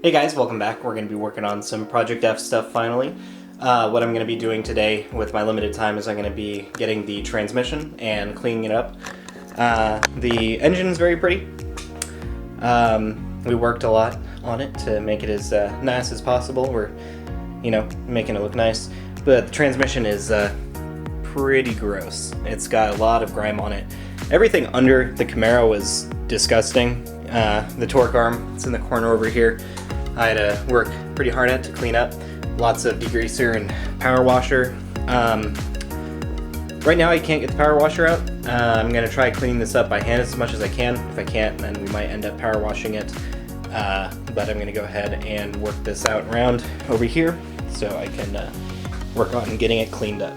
Hey guys, welcome back. We're going to be working on some Project F stuff finally. What I'm going to be doing today with my limited time is I'm going to be getting the transmission and cleaning it up. The engine is very pretty. We worked a lot on it to make it as nice as possible. We're, making it look nice. But the transmission is pretty gross. It's got a lot of grime on it. Everything under the Camaro is disgusting. The torque arm, it's in the corner over here. I had to work pretty hard at it to clean up. Lots of degreaser and power washer. Right now I can't get the power washer out. I'm going to try cleaning this up by hand as much as I can. If I can't, then we might end up power washing it. But I'm going to go ahead and work this out around over here so I can work on getting it cleaned up.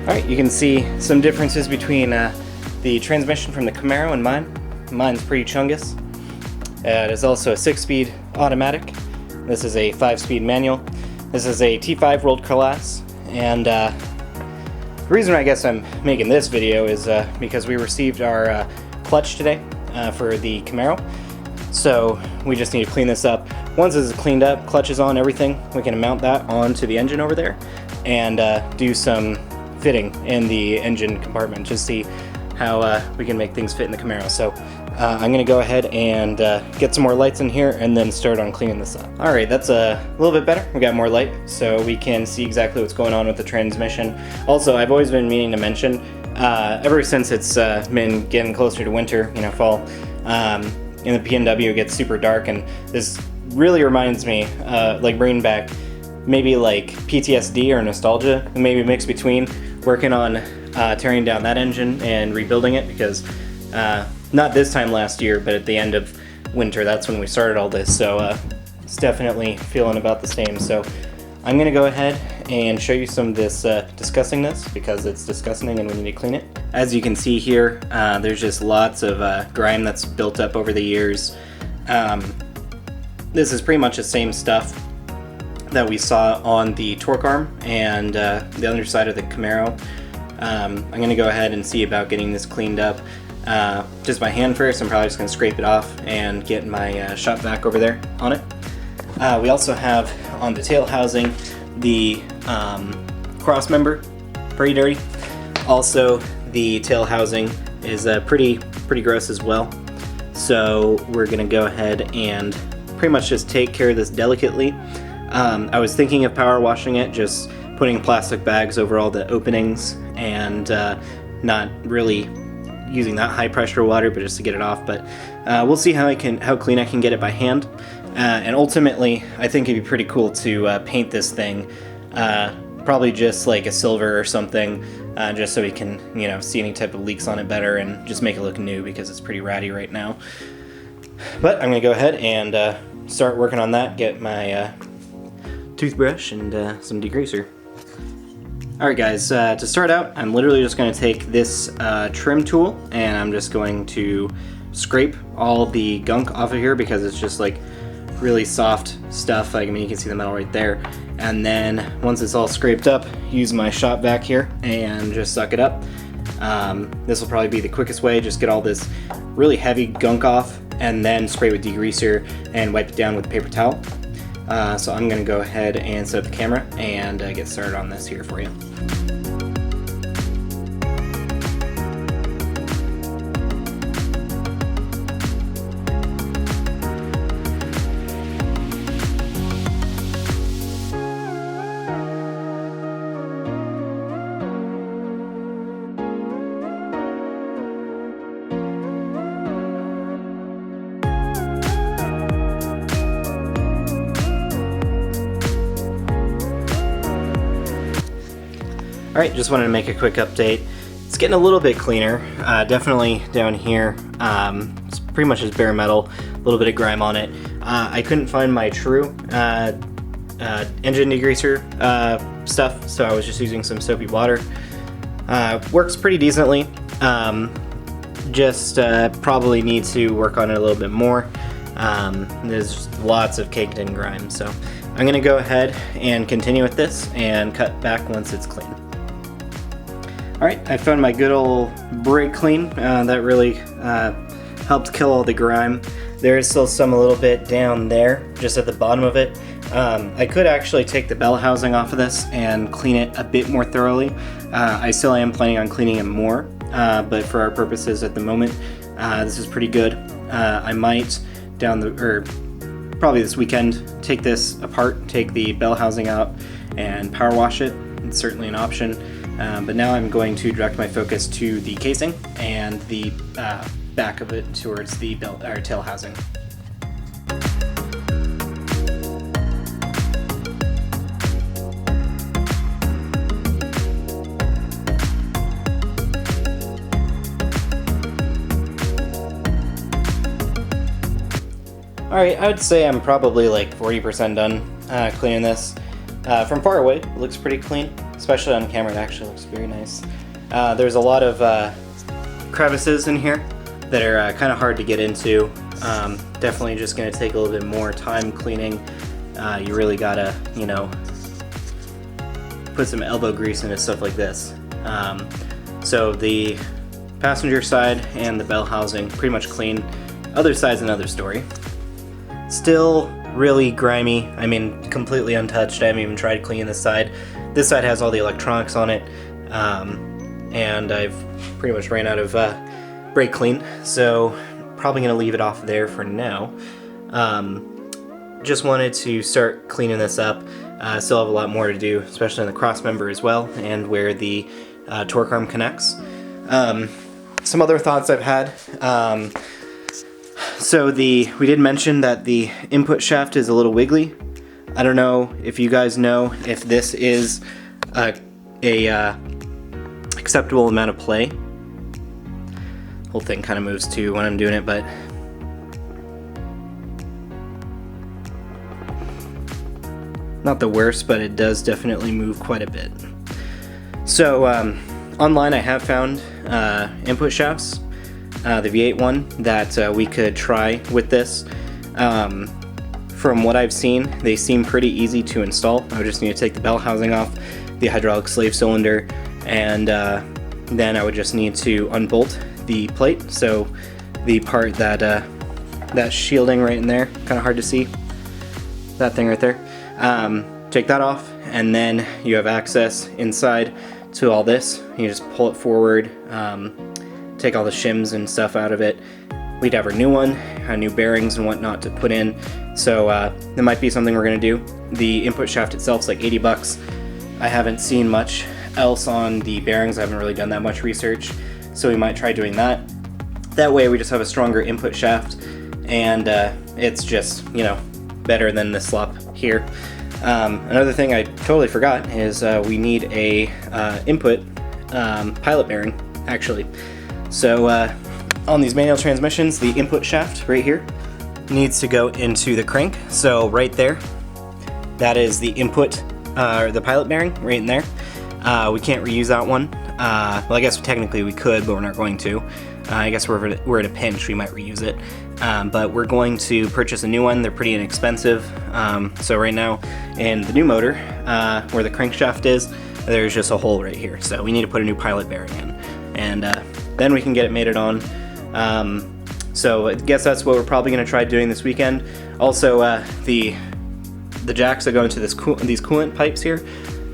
Alright, you can see some differences between the transmission from the Camaro and mine. Mine's pretty chungus. It is also a 6-speed automatic. This is a 5-speed manual. This is a T5 rolled culass, and the reason I guess I'm making this video is because we received our clutch today for the Camaro. So we just need to clean this up. Once this is cleaned up, clutch is on, everything, we can mount that onto the engine over there and do some fitting in the engine compartment, just see how we can make things fit in the Camaro. So I'm gonna go ahead and get some more lights in here and then start on cleaning this up. Alright, that's a little bit better. We got more light so we can see exactly what's going on with the transmission. Also, I've always been meaning to mention, ever since it's been getting closer to winter, fall, in the PNW it gets super dark, and this really reminds me, like bringing back maybe like PTSD or nostalgia, maybe a mix between working on tearing down that engine and rebuilding it, because not this time last year, but at the end of winter, that's when we started all this. So it's definitely feeling about the same. So I'm gonna go ahead and show you some of this disgustingness, because it's disgusting and we need to clean it. As you can see here, there's just lots of grime that's built up over the years. This is pretty much the same stuff that we saw on the torque arm and the underside of the Camaro. I'm going to go ahead and see about getting this cleaned up just by hand first. I'm probably just going to scrape it off and get my shop vac over there on it. We also have on the tail housing the cross member, pretty dirty. Also, the tail housing is pretty gross as well. So we're going to go ahead and pretty much just take care of this delicately. I was thinking of power washing it, just putting plastic bags over all the openings and not really using that high pressure water, but just to get it off. But we'll see how clean I can get it by hand. And ultimately, I think it'd be pretty cool to paint this thing, probably just like a silver or something, just so we can see any type of leaks on it better and just make it look new, because it's pretty ratty right now. But I'm gonna go ahead and start working on that. Get my toothbrush and some degreaser. Alright guys, to start out, I'm literally just going to take this trim tool and I'm just going to scrape all the gunk off of here, because it's just like really soft stuff. Like, you can see the metal right there. And then once it's all scraped up, use my shop vac here and just suck it up. This will probably be the quickest way. Just get all this really heavy gunk off and then spray with degreaser and wipe it down with a paper towel. So I'm going to go ahead and set up the camera and get started on this here for you. Alright, just wanted to make a quick update. It's getting a little bit cleaner, definitely down here. It's pretty much just bare metal, a little bit of grime on it. I couldn't find my true engine degreaser stuff, so I was just using some soapy water. Works pretty decently, just probably need to work on it a little bit more. There's lots of caked in grime, so I'm gonna go ahead and continue with this and cut back once it's clean. Alright, I found my good old brake clean. That really helped kill all the grime. There is still some a little bit down there, just at the bottom of it. I could actually take the bell housing off of this and clean it a bit more thoroughly. I still am planning on cleaning it more, but for our purposes at the moment, this is pretty good. I might probably this weekend, take this apart, take the bell housing out and power wash it. It's certainly an option. But now I'm going to direct my focus to the casing and the back of it towards the tail housing. Alright, I would say I'm probably like 40% done cleaning this. From far away, it looks pretty clean, especially on camera. It actually looks very nice. There's a lot of crevices in here that are kind of hard to get into. Definitely just going to take a little bit more time cleaning. You really gotta, you know, put some elbow grease into stuff like this. So the passenger side and the bell housing pretty much clean. Other side's another story. Still really grimy. I mean, completely untouched. I haven't even tried cleaning this side. This side has all the electronics on it, and I've pretty much ran out of brake clean, so probably gonna leave it off there for now. Just wanted to start cleaning this up. Still have a lot more to do, especially in the cross member as well, and where the torque arm connects. Some other thoughts I've had. So we did mention that the input shaft is a little wiggly. I don't know if you guys know if this is a acceptable amount of play. Whole thing kind of moves too when I'm doing it, but not the worst, but it does definitely move quite a bit. So online I have found input shafts. The V8 one that we could try with this. From what I've seen, they seem pretty easy to install. I would just need to take the bell housing off, the hydraulic slave cylinder, and then I would just need to unbolt the plate. So the part that shielding right in there, kind of hard to see, that thing right there. Take that off, and then you have access inside to all this. You just pull it forward, take all the shims and stuff out of it. We'd have our new one, new bearings and whatnot to put in. So that might be something we're gonna do. The input shaft itself is like 80 bucks. I haven't seen much else on the bearings. I haven't really done that much research. So we might try doing that. That way we just have a stronger input shaft, and it's just, you know, better than the slop here. Another thing I totally forgot is we need a input pilot bearing, actually. So on these manual transmissions, the input shaft right here needs to go into the crank. So right there, that is the input, the pilot bearing right in there. We can't reuse that one. Well, I guess technically we could, but we're not going to. I guess we're at a pinch, we might reuse it. But we're going to purchase a new one. They're pretty inexpensive. So right now in the new motor, where the crankshaft is, there's just a hole right here. So we need to put a new pilot bearing in. And then we can get it mated on. So I guess that's what we're probably going to try doing this weekend. Also, the jacks that go into these coolant pipes here,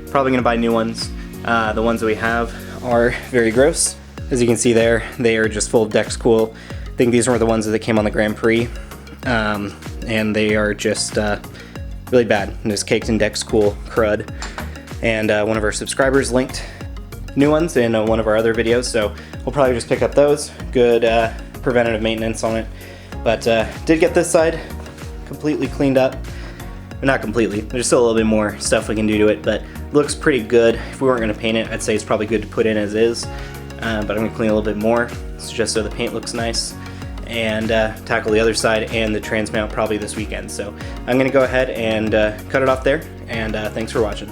probably going to buy new ones. The ones that we have are very gross. As you can see there, they are just full of Dex Cool. I think these were the ones that came on the Grand Prix, and they are just really bad. Just caked in Dex Cool crud. And one of our subscribers linked new ones in one of our other videos, so we'll probably just pick up those. Good preventative maintenance on it. But did get this side completely cleaned up. Not completely, there's still a little bit more stuff we can do to it, but looks pretty good. If we weren't going to paint it, I'd say it's probably good to put in as is, but I'm going to clean a little bit more, just so the paint looks nice, and tackle the other side and the trans mount probably this weekend. So I'm going to go ahead and cut it off there, and thanks for watching.